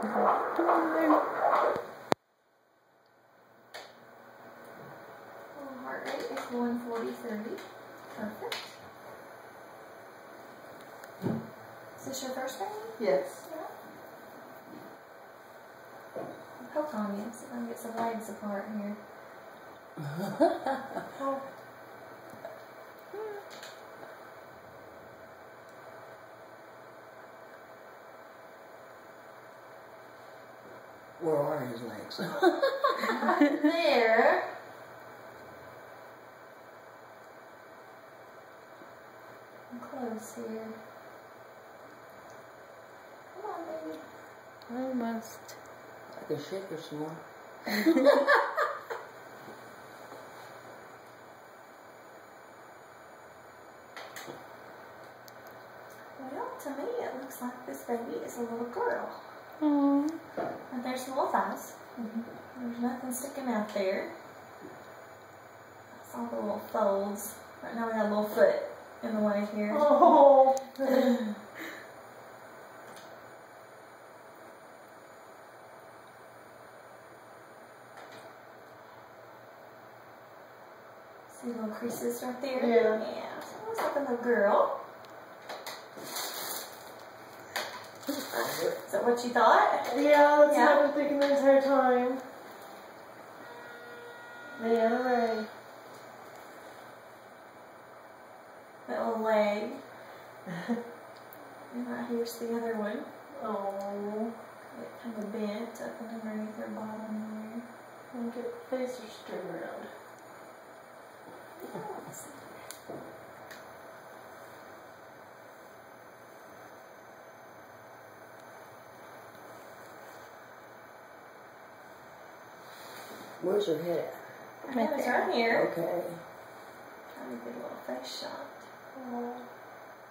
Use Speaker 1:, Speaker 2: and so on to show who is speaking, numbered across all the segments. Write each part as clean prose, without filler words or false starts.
Speaker 1: Heart rate is 140/30. Perfect. Is this your first baby?
Speaker 2: Yes.
Speaker 1: Yeah. Poke on you so I can get some legs apart here. Oh.
Speaker 3: Where are his legs?
Speaker 1: There. I'm close here. Come on, baby.
Speaker 4: Almost.
Speaker 3: I can shake her some more.
Speaker 1: Well, to me it looks like this baby is a little girl.
Speaker 4: Aww.
Speaker 1: And there's the little thighs. There's nothing sticking out there. That's all the little folds. Right now we got a little foot in the way here.
Speaker 2: Oh.
Speaker 1: See little creases right there?
Speaker 2: Yeah.
Speaker 1: Yeah. So it looks like a little girl. Is that what you thought?
Speaker 2: Yeah, that's
Speaker 1: Yeah.
Speaker 2: what I've been thinking the entire time. Man, alright.
Speaker 1: That little leg. And right here's the other one.
Speaker 2: Oh.
Speaker 1: It kind of bent up and underneath her bottom there.
Speaker 2: And get face or straight around.
Speaker 1: Yes.
Speaker 3: Where's her head at?
Speaker 1: Right it's right here.
Speaker 3: Okay.
Speaker 1: Trying to get a little face shot.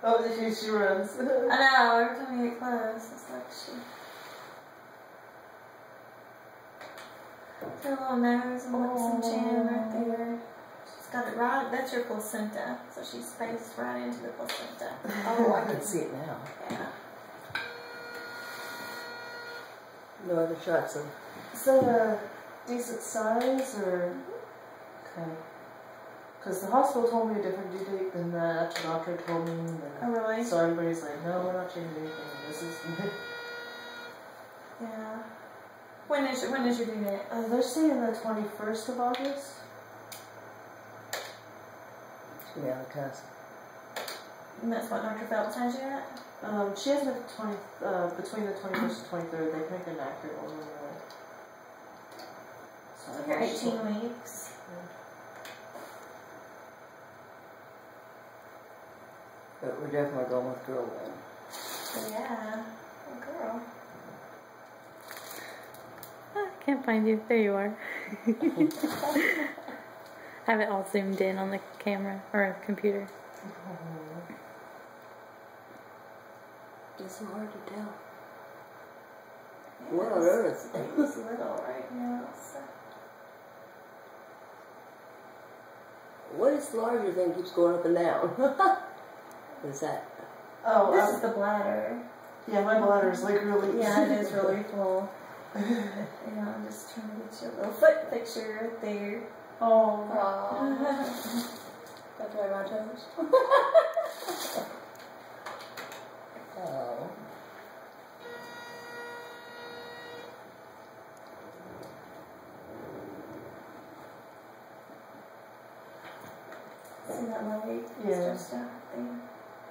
Speaker 2: Oh, she runs.
Speaker 1: I know, every time you get close, it's like she. Her little nose and lips and chin right there. She's got it right, that's your placenta. So she's faced right into the placenta.
Speaker 3: Oh, I can see it now.
Speaker 1: Yeah.
Speaker 3: No other shots of.
Speaker 2: Is that a decent size or? Okay. Because the hospital told me a different due date than the actual doctor told me.
Speaker 1: Oh, really?
Speaker 2: So everybody's like, no, we're not changing anything. This is.
Speaker 1: Yeah. When is your due date?
Speaker 2: They're saying the 21st of August.
Speaker 3: Yeah, because.
Speaker 1: And that's what Dr. Phelps has you at?
Speaker 2: She has between the 21st and 23rd. They can make an accurate one. So
Speaker 1: You're 18 weeks.
Speaker 3: But we're definitely going with girl then.
Speaker 1: Yeah. Oh, girl.
Speaker 4: I can't find you. There you are. Have it all zoomed in on the camera or computer.
Speaker 3: It's hard to tell.
Speaker 1: Yeah,
Speaker 3: What on earth?
Speaker 1: It's little right now. So.
Speaker 3: What is the larger thing keeps going up and down? What is that?
Speaker 2: Oh,
Speaker 1: This is the bladder.
Speaker 2: yeah, my bladder's like really.
Speaker 1: Yeah, it is really full. Yeah, I'm just trying to get you a little foot picture right there.
Speaker 2: Oh.
Speaker 3: Can I try my toes? Oh.
Speaker 1: See that leg?
Speaker 2: Yeah.
Speaker 1: It's just out there.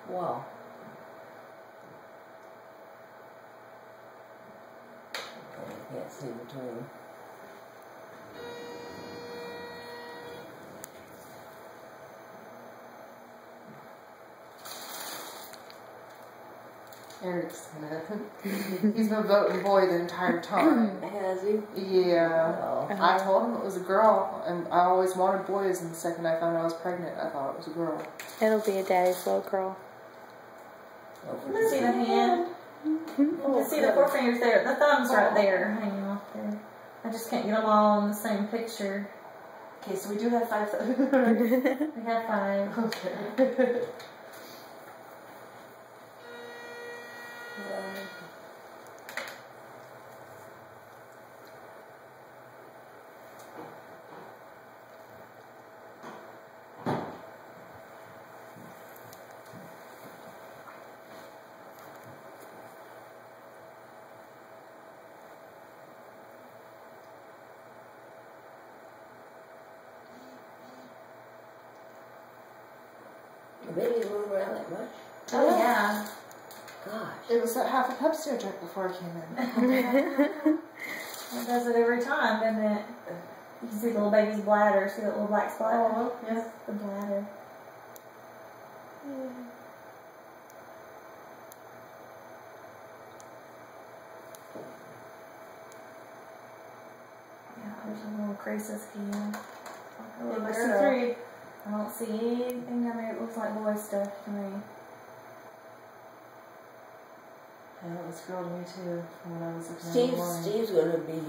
Speaker 3: Wow. Okay, I can't see between.
Speaker 2: Eric's he's been voting boy the entire time.
Speaker 3: Has he?
Speaker 2: Yeah.
Speaker 3: Oh.
Speaker 2: I told him it was a girl, and I always wanted boys, and the second I found out I was pregnant, I thought it was a girl.
Speaker 4: It'll be a daddy's little girl.
Speaker 1: You can see the hand. You can see the forefingers there. The thumb's right there, hanging off there. I just can't get them all in the same picture.
Speaker 2: Okay, so we do have 5.
Speaker 1: We have 5.
Speaker 2: Okay.
Speaker 3: The babies move around that much?
Speaker 1: Oh, yeah.
Speaker 3: Gosh.
Speaker 2: It was that half a Pepsi I drank before I came in.
Speaker 1: It does it every time, doesn't it? You can see the little baby's bladder. See that little black spot?
Speaker 2: Oh, yeah.
Speaker 1: The bladder. Yeah, there's a little creases here. A little bit see-through. I don't see anything down there. It looks like boy stuff to me.
Speaker 2: Yeah, that was girl to me too, from when I was looking at
Speaker 3: Steve's gonna be,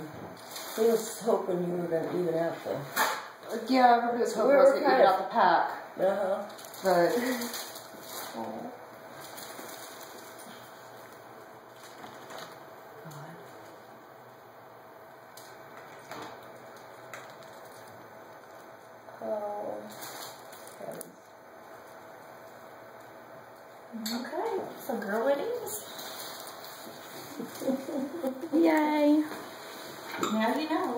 Speaker 3: he was hoping you were gonna even out the...
Speaker 2: Yeah, everybody was hoping I was going to eat out the pack.
Speaker 3: Uh-huh.
Speaker 2: But...
Speaker 3: Oh, heavens.
Speaker 1: Okay, so girl it is.
Speaker 4: Yay.
Speaker 1: Now you know.